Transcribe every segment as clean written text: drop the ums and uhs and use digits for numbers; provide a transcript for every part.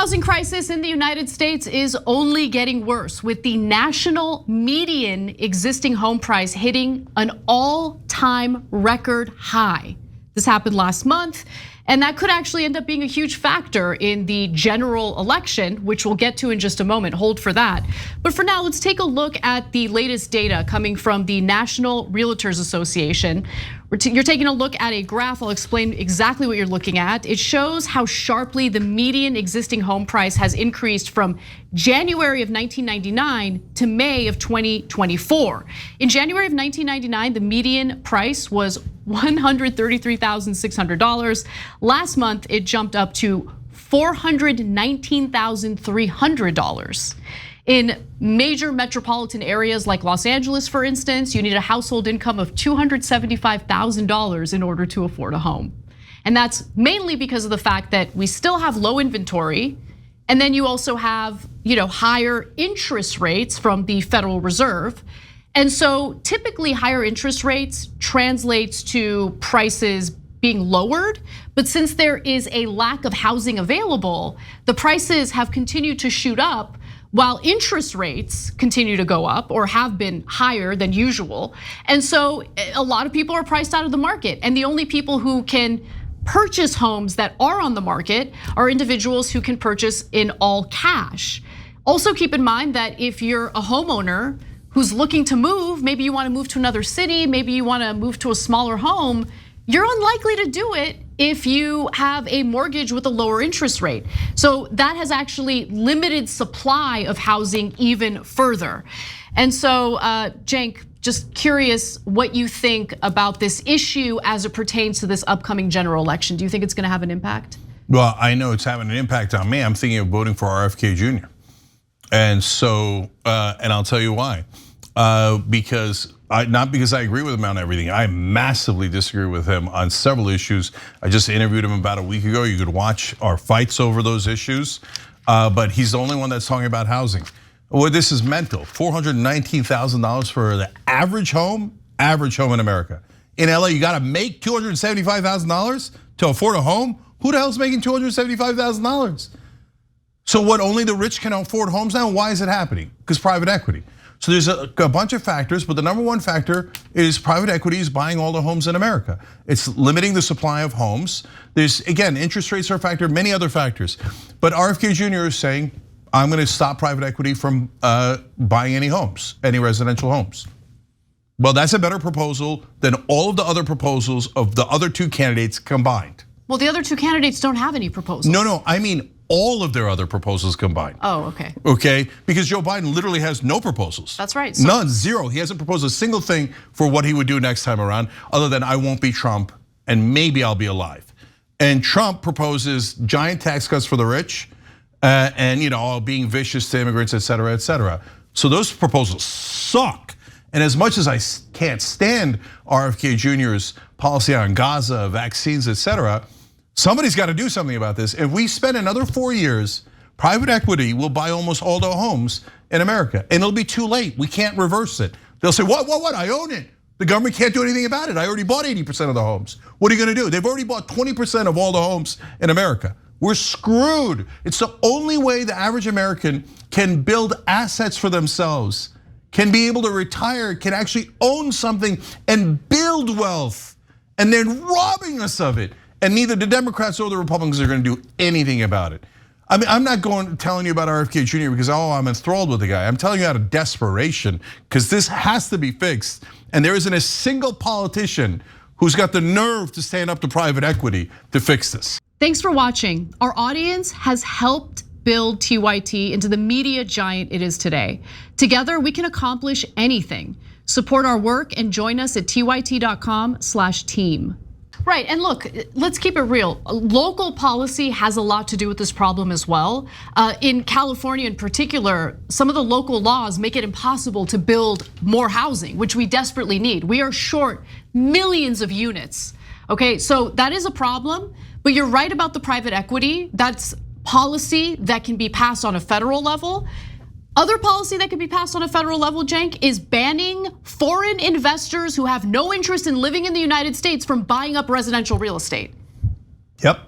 housing crisis in the United States is only getting worse, with the national median existing home price hitting an all-time record high. This happened last month, and that could actually end up being a huge factor in the general election, which we'll get to in just a moment. Hold for that. But for now, let's take a look at the latest data coming from the National Realtors Association. You're taking a look at a graph. I'll explain exactly what you're looking at. It shows how sharply the median existing home price has increased from January of 1999 to May of 2024. In January of 1999, the median price was $133,600. Last month, it jumped up to $419,300. In major metropolitan areas like Los Angeles, for instance, you need a household income of $275,000 in order to afford a home. And that's mainly because of the fact that we still have low inventory, and then you also have, higher interest rates from the Federal Reserve. And so typically higher interest rates translates to prices being lowered, but since there is a lack of housing available, the prices have continued to shoot up while interest rates continue to go up or have been higher than usual. And so a lot of people are priced out of the market, and the only people who can purchase homes that are on the market are individuals who can purchase in all cash. Also keep in mind that if you're a homeowner who's looking to move, maybe you wanna move to another city, maybe you wanna move to a smaller home, you're unlikely to do it if you have a mortgage with a lower interest rate. So that has actually limited supply of housing even further. And so, Cenk, just curious what you think about this issue as it pertains to this upcoming general election. Do you think it's gonna have an impact? Well, I know it's having an impact on me. I'm thinking of voting for RFK Jr. And so, and I'll tell you why. Not because I agree with him on everything. I massively disagree with him on several issues. I just interviewed him about a week ago. You could watch our fights over those issues. But he's the only one that's talking about housing. Well, this is mental. $419,000 for the average home in America. In LA, you gotta make $275,000 to afford a home? Who the hell's making $275,000? So what, only the rich can afford homes now? Why is it happening? Because private equity. So there's a bunch of factors, but the number one factor is private equity is buying all the homes in America. It's limiting the supply of homes. There's, again, interest rates are a factor, many other factors. But RFK Jr. is saying, I'm gonna stop private equity from buying any homes, any residential homes. Well, that's a better proposal than all of the other proposals of the other two candidates combined. Well, the other two candidates don't have any proposals. No, I mean, all of their other proposals combined. Oh, okay. Okay, because Joe Biden literally has no proposals. That's right. None, zero. He hasn't proposed a single thing for what he would do next time around, other than I won't be Trump and maybe I'll be alive. And Trump proposes giant tax cuts for the rich and being vicious to immigrants, et cetera, et cetera. So those proposals suck. And as much as I can't stand RFK Jr.'s policy on Gaza, vaccines, et cetera, somebody's got to do something about this. If we spend another 4 years, private equity will buy almost all the homes in America, and it'll be too late. We can't reverse it. They'll say, what, I own it. The government can't do anything about it. I already bought 80% of the homes. What are you gonna do? They've already bought 20% of all the homes in America. We're screwed. It's the only way the average American can build assets for themselves, can be able to retire, can actually own something and build wealth, and they're robbing us of it. And neither the Democrats or the Republicans are gonna do anything about it. I mean, I'm not telling you about RFK Jr. because I'm enthralled with the guy. I'm telling you out of desperation, because this has to be fixed. And there isn't a single politician who's got the nerve to stand up to private equity to fix this. Thanks for watching. Our audience has helped build TYT into the media giant it is today. Together, we can accomplish anything. Support our work and join us at tyt.com/team. Right, and look, let's keep it real. Local policy has a lot to do with this problem as well. In California in particular, some of the local laws make it impossible to build more housing, which we desperately need. We are short millions of units, okay? So that is a problem, but you're right about the private equity. That's policy that can be passed on a federal level. Other policy that can be passed on a federal level, Cenk, is banning foreign investors who have no interest in living in the United States from buying up residential real estate. Yep.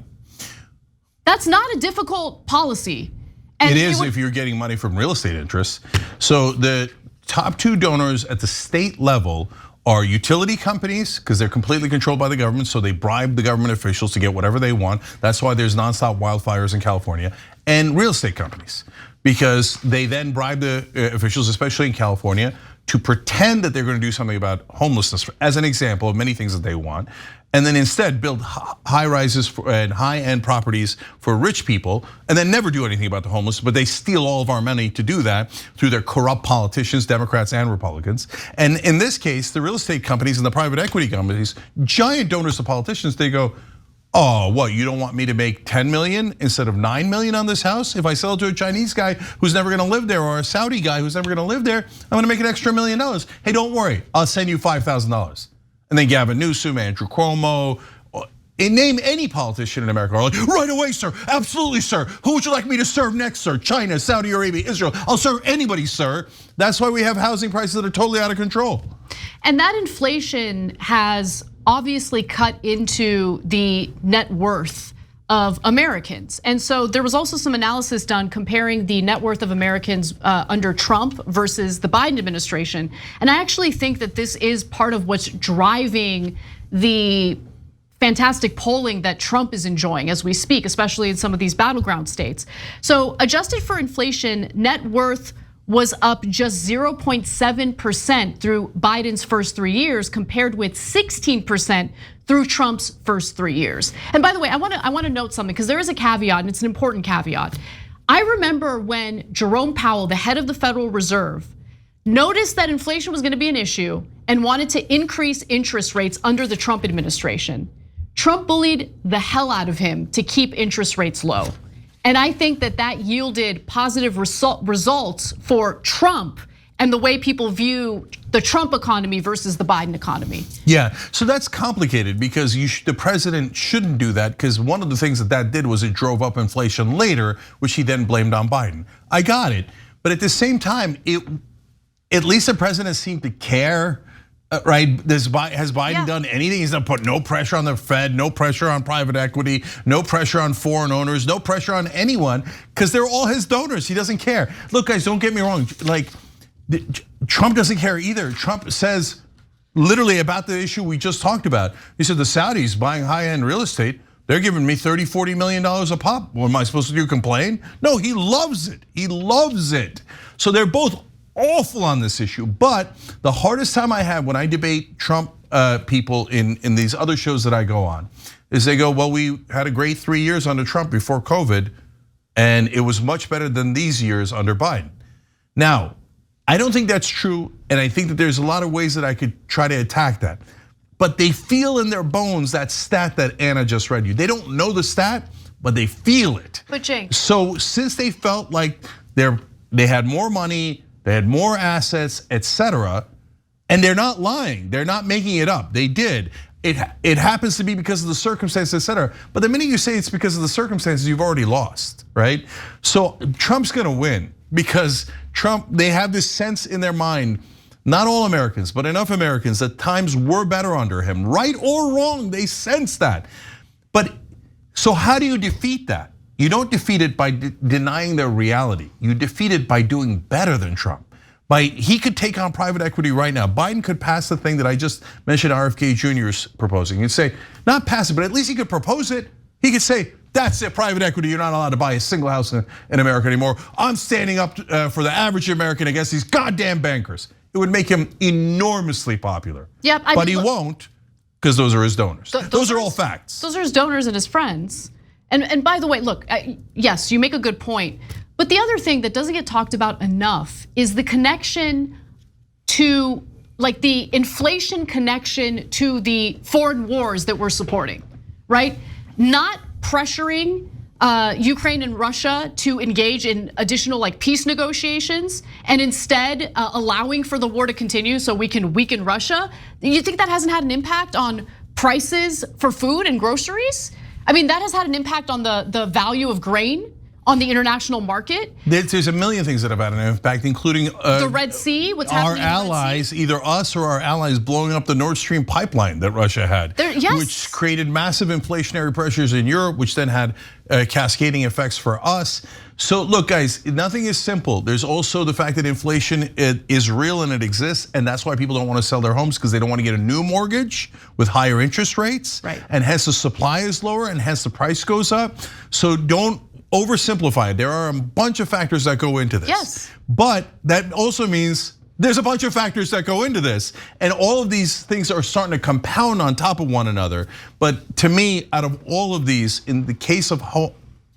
That's not a difficult policy. And it is if you're getting money from real estate interests. So the top two donors at the state level are utility companies, because they're completely controlled by the government, so they bribe the government officials to get whatever they want. That's why there's nonstop wildfires in California. And real estate companies, because they then bribe the officials, especially in California, to pretend that they're going to do something about homelessness, as an example of many things that they want, and then instead build high rises and high-end properties for rich people, and then never do anything about the homeless, but they steal all of our money to do that through their corrupt politicians, Democrats and Republicans. And in this case, the real estate companies and the private equity companies, giant donors to politicians, they go, oh, what, you don't want me to make 10 million instead of 9 million on this house? If I sell it to a Chinese guy who's never gonna live there, or a Saudi guy who's never gonna live there, I'm gonna make an extra $1 million. Hey, don't worry, I'll send you $5,000. And then Gavin Newsom, Andrew Cuomo, name any politician in America are like, right away, sir, absolutely, sir. Who would you like me to serve next, sir? China, Saudi Arabia, Israel. I'll serve anybody, sir. That's why we have housing prices that are totally out of control. And that inflation has obviously cut into the net worth of Americans. And so there was also some analysis done comparing the net worth of Americans under Trump versus the Biden administration. And I actually think that this is part of what's driving the fantastic polling that Trump is enjoying as we speak, especially in some of these battleground states. So adjusted for inflation, net worth was up just 0.7% through Biden's first 3 years, compared with 16% through Trump's first 3 years. And by the way, I want to note something, because there is a caveat, and it's an important caveat. I remember when Jerome Powell, the head of the Federal Reserve, noticed that inflation was going to be an issue and wanted to increase interest rates under the Trump administration. Trump bullied the hell out of him to keep interest rates low. And I think that that yielded positive results for Trump and the way people view the Trump economy versus the Biden economy. Yeah, so that's complicated, because the president shouldn't do that, because one of the things that did was it drove up inflation later, which he then blamed on Biden. I got it, but at the same time, at least the president seemed to care. Right, has Biden done anything? He's not put no pressure on the Fed, no pressure on private equity, no pressure on foreign owners, no pressure on anyone, because they're all his donors. He doesn't care. Look, guys, don't get me wrong. Like, Trump doesn't care either. Trump says literally about the issue we just talked about. He said the Saudis buying high-end real estate, they're giving me $30-40 million a pop. What am I supposed to do, complain? No, he loves it. He loves it. So they're both awful on this issue. But the hardest time I have when I debate Trump people in these other shows that I go on is they go, well, we had a great 3 years under Trump before COVID, and it was much better than these years under Biden. Now, I don't think that's true, and I think that there's a lot of ways that I could try to attack that. But they feel in their bones that stat that Anna just read you. They don't know the stat, but they feel it. But Cenk. So since they felt like they had more money, they had more assets, etc., and they're not lying, they're not making it up, they did. It happens to be because of the circumstances, etc. But the minute you say it's because of the circumstances, you've already lost, right? So Trump's gonna win, because Trump, they have this sense in their mind, not all Americans, but enough Americans, that times were better under him, right or wrong, they sense that. But so how do you defeat that? You don't defeat it by denying their reality. You defeat it by doing better than Trump. He could take on private equity right now. Biden could pass the thing that I just mentioned RFK Jr. is proposing. He'd say, not pass it, but at least he could propose it. He could say, that's it, private equity, you're not allowed to buy a single house in America anymore. I'm standing up for the average American against these goddamn bankers. It would make him enormously popular. Yep, but he won't, because those are his donors. Those are all facts. Those are his donors and his friends. And by the way, look, yes, you make a good point. But the other thing that doesn't get talked about enough is the connection to, like, the inflation connection to the foreign wars that we're supporting, right? Not pressuring Ukraine and Russia to engage in additional, like, peace negotiations, and instead allowing for the war to continue so we can weaken Russia. You think that hasn't had an impact on prices for food and groceries? I mean, that has had an impact on the value of grain, on the international market. There's a million things that have had an impact, including the Red Sea, what's happening our allies, either us or our allies blowing up the Nord Stream pipeline that Russia had, which created massive inflationary pressures in Europe, which then had cascading effects for us. So look, guys, nothing is simple. There's also the fact that inflation is real and it exists, and that's why people don't want to sell their homes, because they don't want to get a new mortgage with higher interest rates, and hence the supply is lower, and hence the price goes up. So don't oversimplify it. There are a bunch of factors that go into this. But that also means there's a bunch of factors that go into this. And all of these things are starting to compound on top of one another. But to me, out of all of these, in the case of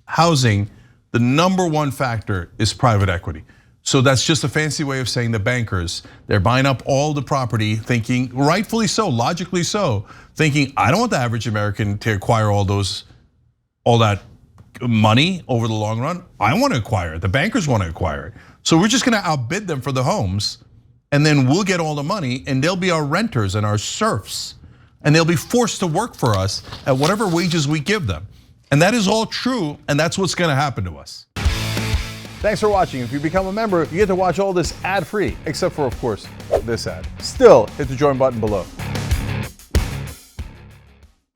housing, the number one factor is private equity. So that's just a fancy way of saying the bankers, they're buying up all the property, thinking, rightfully so, logically so, thinking, I don't want the average American to acquire all that money over the long run. I want to acquire it. The bankers want to acquire it. So we're just going to outbid them for the homes, and then we'll get all the money, and they'll be our renters and our serfs, and they'll be forced to work for us at whatever wages we give them. And that is all true, and that's what's going to happen to us. Thanks for watching. If you become a member, you get to watch all this ad-free, except for, of course, this ad. Still, hit the join button below.